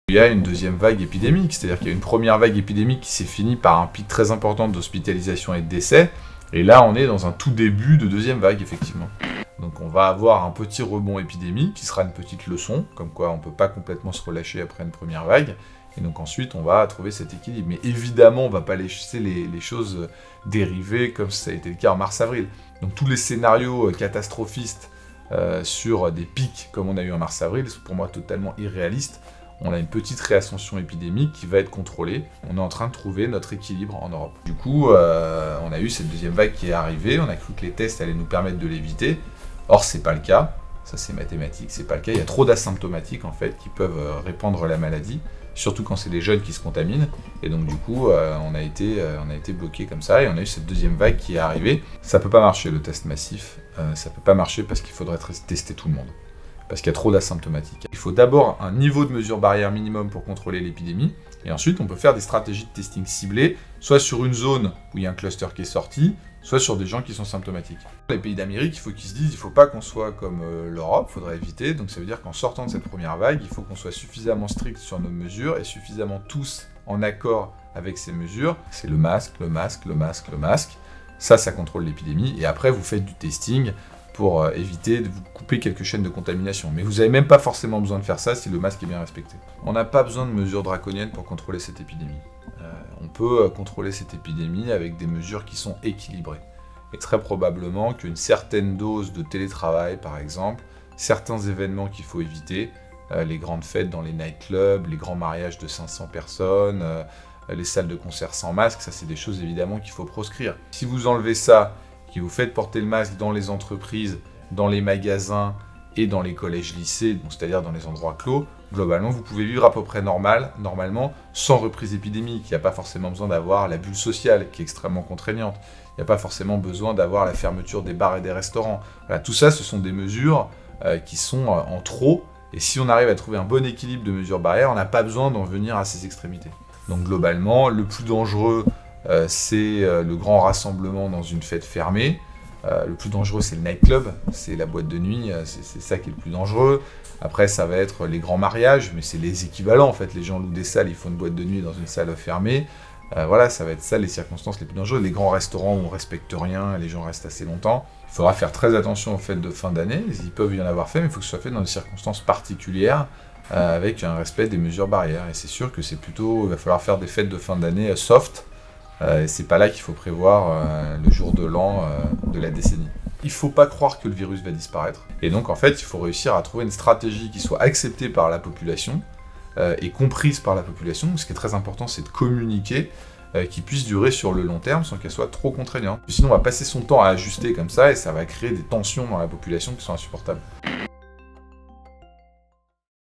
Il y a une deuxième vague épidémique, c'est-à-dire qu'il y a une première vague épidémique qui s'est finie par un pic très important d'hospitalisation et de décès, et là on est dans un tout début de deuxième vague, effectivement. Donc on va avoir un petit rebond épidémique qui sera une petite leçon, comme quoi on ne peut pas complètement se relâcher après une première vague, et donc ensuite on va trouver cet équilibre. Mais évidemment on ne va pas laisser les choses dériver comme ça a été le cas en mars-avril. Donc tous les scénarios catastrophistes sur des pics comme on a eu en mars-avril, sont pour moi totalement irréalistes. On a une petite réascension épidémique qui va être contrôlée. On est en train de trouver notre équilibre en Europe. Du coup, on a eu cette deuxième vague qui est arrivée. On a cru que les tests allaient nous permettre de l'éviter. Or, c'est pas le cas. Ça, c'est mathématique. C'est pas le cas. Il y a trop d'asymptomatiques, en fait, qui peuvent répandre la maladie. Surtout quand c'est les jeunes qui se contaminent. Et donc, du coup, on a été bloqué comme ça. Et on a eu cette deuxième vague qui est arrivée. Ça peut pas marcher, le test massif. Ça peut pas marcher parce qu'il faudrait tester tout le monde. Parce qu'il y a trop d'asymptomatiques. Il faut d'abord un niveau de mesure barrière minimum pour contrôler l'épidémie, et ensuite on peut faire des stratégies de testing ciblées, soit sur une zone où il y a un cluster qui est sorti, soit sur des gens qui sont symptomatiques. Les pays d'Amérique, il faut qu'ils se disent, il ne faut pas qu'on soit comme l'Europe, il faudrait éviter, donc ça veut dire qu'en sortant de cette première vague, il faut qu'on soit suffisamment strict sur nos mesures, et suffisamment tous en accord avec ces mesures. C'est le masque, le masque, le masque, le masque. Ça contrôle l'épidémie, et après vous faites du testing, pour éviter de vous couper quelques chaînes de contamination. Mais vous n'avez même pas forcément besoin de faire ça si le masque est bien respecté. On n'a pas besoin de mesures draconiennes pour contrôler cette épidémie. On peut contrôler cette épidémie avec des mesures qui sont équilibrées. Et très probablement qu'une certaine dose de télétravail, par exemple, certains événements qu'il faut éviter, les grandes fêtes dans les nightclubs, les grands mariages de 500 personnes, les salles de concert sans masque, ça c'est des choses évidemment qu'il faut proscrire. Si vous enlevez ça, qui vous faites porter le masque dans les entreprises, dans les magasins et dans les collèges-lycées, c'est-à-dire dans les endroits clos, globalement, vous pouvez vivre à peu près normalement, sans reprise épidémique. Il n'y a pas forcément besoin d'avoir la bulle sociale, qui est extrêmement contraignante. Il n'y a pas forcément besoin d'avoir la fermeture des bars et des restaurants. Voilà, tout ça, ce sont des mesures qui sont en trop, et si on arrive à trouver un bon équilibre de mesures barrières, on n'a pas besoin d'en venir à ces extrémités. Donc globalement, le plus dangereux, c'est le grand rassemblement dans une fête fermée. Le plus dangereux, c'est le nightclub, c'est la boîte de nuit, c'est ça qui est le plus dangereux. Après, ça va être les grands mariages, mais c'est les équivalents en fait. Les gens louent des salles, ils font une boîte de nuit dans une salle fermée. Voilà, ça va être ça les circonstances les plus dangereuses. Les grands restaurants où on ne respecte rien, les gens restent assez longtemps. Il faudra faire très attention aux fêtes de fin d'année. Ils peuvent y en avoir fait, mais il faut que ce soit fait dans des circonstances particulières, avec un respect des mesures barrières. Et c'est sûr que c'est plutôt, il va falloir faire des fêtes de fin d'année soft. C'est pas là qu'il faut prévoir le jour de l'an de la décennie. Il faut pas croire que le virus va disparaître. Et donc en fait, il faut réussir à trouver une stratégie qui soit acceptée par la population et comprise par la population. Ce qui est très important, c'est de communiquer, qui puisse durer sur le long terme sans qu'elle soit trop contraignante. Sinon, on va passer son temps à ajuster comme ça et ça va créer des tensions dans la population qui sont insupportables.